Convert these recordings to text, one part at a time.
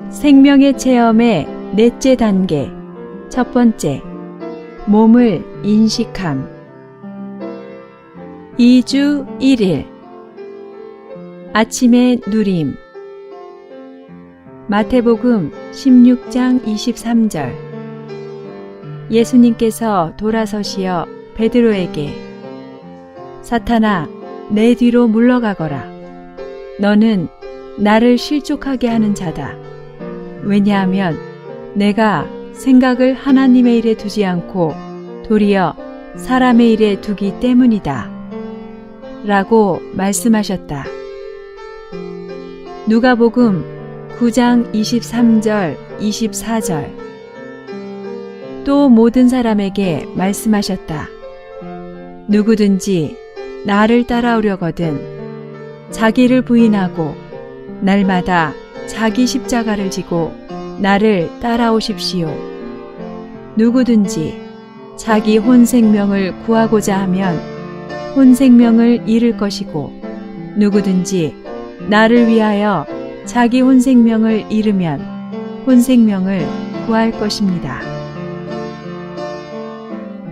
생명의 체험의 넷째 단계. 첫 번째, 몸을 인식함. 2주 1일. 아침의 누림. 마태복음 16장 23절. 예수님께서 돌아서시어 베드로에게 사탄아, 내 뒤로 물러가거라. 너는 나를 실족하게 하는 자다. 왜냐하면 내가 생각을 하나님의 일에 두지 않고 도리어 사람의 일에 두기 때문이다. 라고 말씀하셨다. 누가복음 9장 23절, 24절. 또 모든 사람에게 말씀하셨다. 누구든지 나를 따라오려거든 자기를 부인하고 날마다 자기 십자가를 지고 나를 따라오십시오. 누구든지 자기 혼 생명을 구하고자 하면 혼 생명을 잃을 것이고 누구든지 나를 위하여 자기 혼 생명을 잃으면 혼 생명을 구할 것입니다.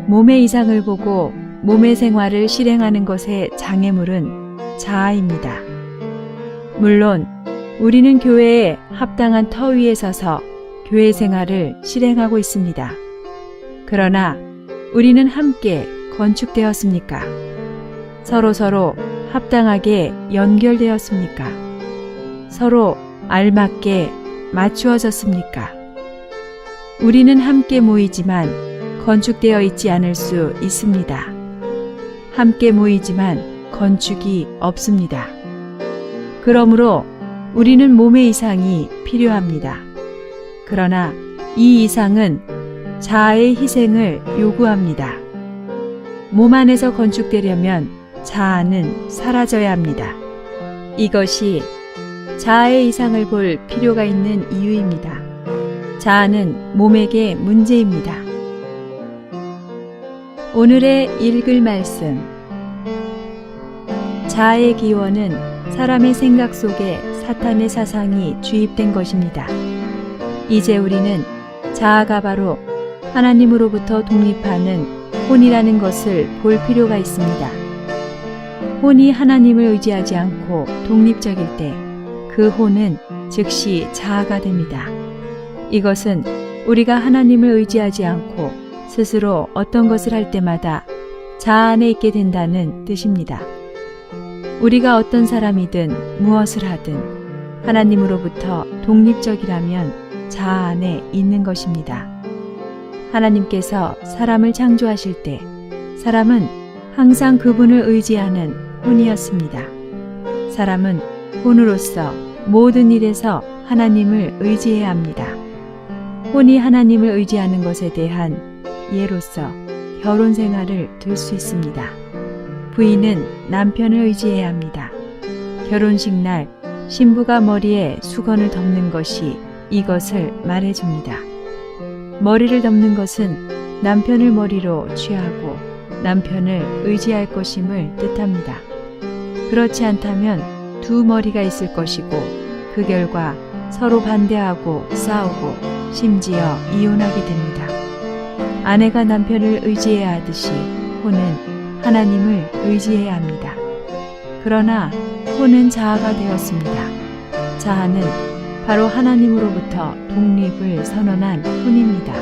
몸의 이상을 보고 몸의 생활을 실행하는 것의 장애물은 자아입니다. 물론 우리는 교회에 합당한 터 위에 서서 교회 생활을 실행하고 있습니다. 그러나 우리는 함께 건축되었습니까? 서로 합당하게 연결되었습니까? 서로 알맞게 맞추어졌습니까? 우리는 함께 모이지만 건축되어 있지 않을 수 있습니다. 함께 모이지만 건축이 없습니다. 그러므로 우리는 몸의 이상이 필요합니다. 그러나 이 이상은 자아의 희생을 요구합니다. 몸 안에서 건축되려면 자아는 사라져야 합니다. 이것이 자아의 이상을 볼 필요가 있는 이유입니다. 자아는 몸에게 문제입니다. 오늘의 읽을 말씀. 자아의 기원은 사람의 생각 속에 사탄의 사상이 주입된 것입니다. 이제 우리는 자아가 바로 하나님으로부터 독립하는 혼이라는 것을 볼 필요가 있습니다. 혼이 하나님을 의지하지 않고 독립적일 때 그 혼은 즉시 자아가 됩니다. 이것은 우리가 하나님을 의지하지 않고 스스로 어떤 것을 할 때마다 자아 안에 있게 된다는 뜻입니다. 우리가 어떤 사람이든 무엇을 하든 하나님으로부터 독립적이라면 자아 안에 있는 것입니다. 하나님께서 사람을 창조하실 때 사람은 항상 그분을 의지하는 혼이었습니다. 사람은 혼으로서 모든 일에서 하나님을 의지해야 합니다. 혼이 하나님을 의지하는 것에 대한 예로서 결혼 생활을 들 수 있습니다. 부인은 남편을 의지해야 합니다. 결혼식 날 신부가 머리에 수건을 덮는 것이 이것을 말해줍니다. 머리를 덮는 것은 남편을 머리로 취하고 남편을 의지할 것임을 뜻합니다. 그렇지 않다면 두 머리가 있을 것이고 그 결과 서로 반대하고 싸우고 심지어 이혼하게 됩니다. 아내가 남편을 의지해야 하듯이 혼은 하나님을 의지해야 합니다. 그러나 혼은 자아가 되었습니다. 자아는 바로 하나님으로부터 독립을 선언한 혼입니다.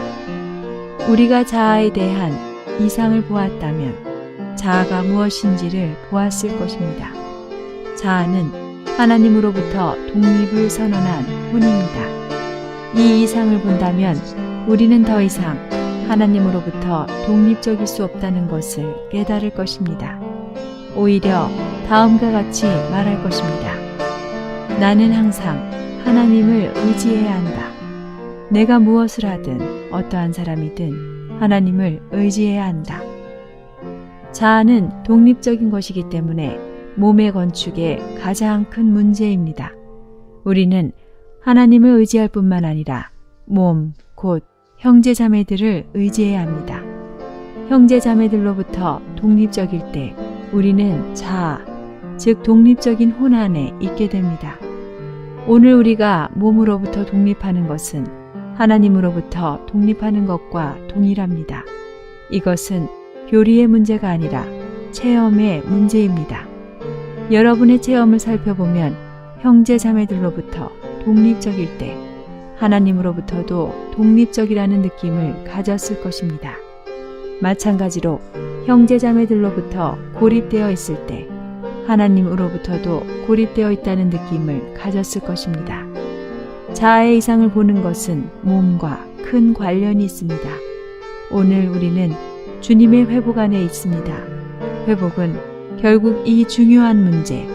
우리가 자아에 대한 이상을 보았다면 자아가 무엇인지를 보았을 것입니다. 자아는 하나님으로부터 독립을 선언한 혼입니다. 이 이상을 본다면 우리는 더 이상 하나님으로부터 독립적일 수 없다는 것을 깨달을 것입니다. 오히려 다음과 같이 말할 것입니다. 나는 항상 하나님을 의지해야 한다. 내가 무엇을 하든 어떠한 사람이든 하나님을 의지해야 한다. 자아는 독립적인 것이기 때문에 몸의 건축의 가장 큰 문제입니다. 우리는 하나님을 의지할 뿐만 아니라 몸, 곧 형제자매들을 의지해야 합니다. 형제자매들로부터 독립적일 때 우리는 자아, 즉 독립적인 혼 안에 있게 됩니다. 오늘 우리가 몸으로부터 독립하는 것은 하나님으로부터 독립하는 것과 동일합니다. 이것은 교리의 문제가 아니라 체험의 문제입니다. 여러분의 체험을 살펴보면 형제 자매들로부터 독립적일 때 하나님으로부터도 독립적이라는 느낌을 가졌을 것입니다. 마찬가지로 형제 자매들로부터 고립되어 있을 때 하나님으로부터도 고립되어 있다는 느낌을 가졌을 것입니다. 자아의 이상을 보는 것은 몸과 큰 관련이 있습니다. 오늘 우리는 주님의 회복 안에 있습니다. 회복은 결국 이 중요한 문제,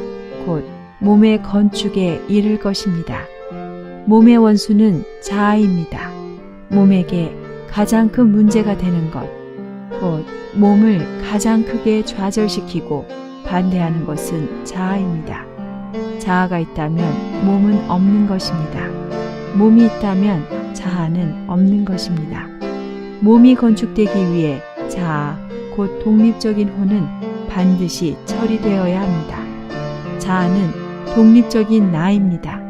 곧 몸의 건축에 이를 것입니다. 몸의 원수는 자아입니다. 몸에게 가장 큰 문제가 되는 것, 곧 몸을 가장 크게 좌절시키고 반대하는 것은 자아입니다. 자아가 있다면 몸은 없는 것입니다. 몸이 있다면 자아는 없는 것입니다. 몸이 건축되기 위해 자아, 곧 독립적인 혼은 반드시 처리되어야 합니다. 자아는 독립적인 나입니다.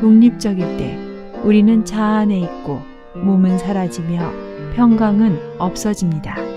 독립적일 때 우리는 자아 안에 있고 몸은 사라지며 평강은 없어집니다.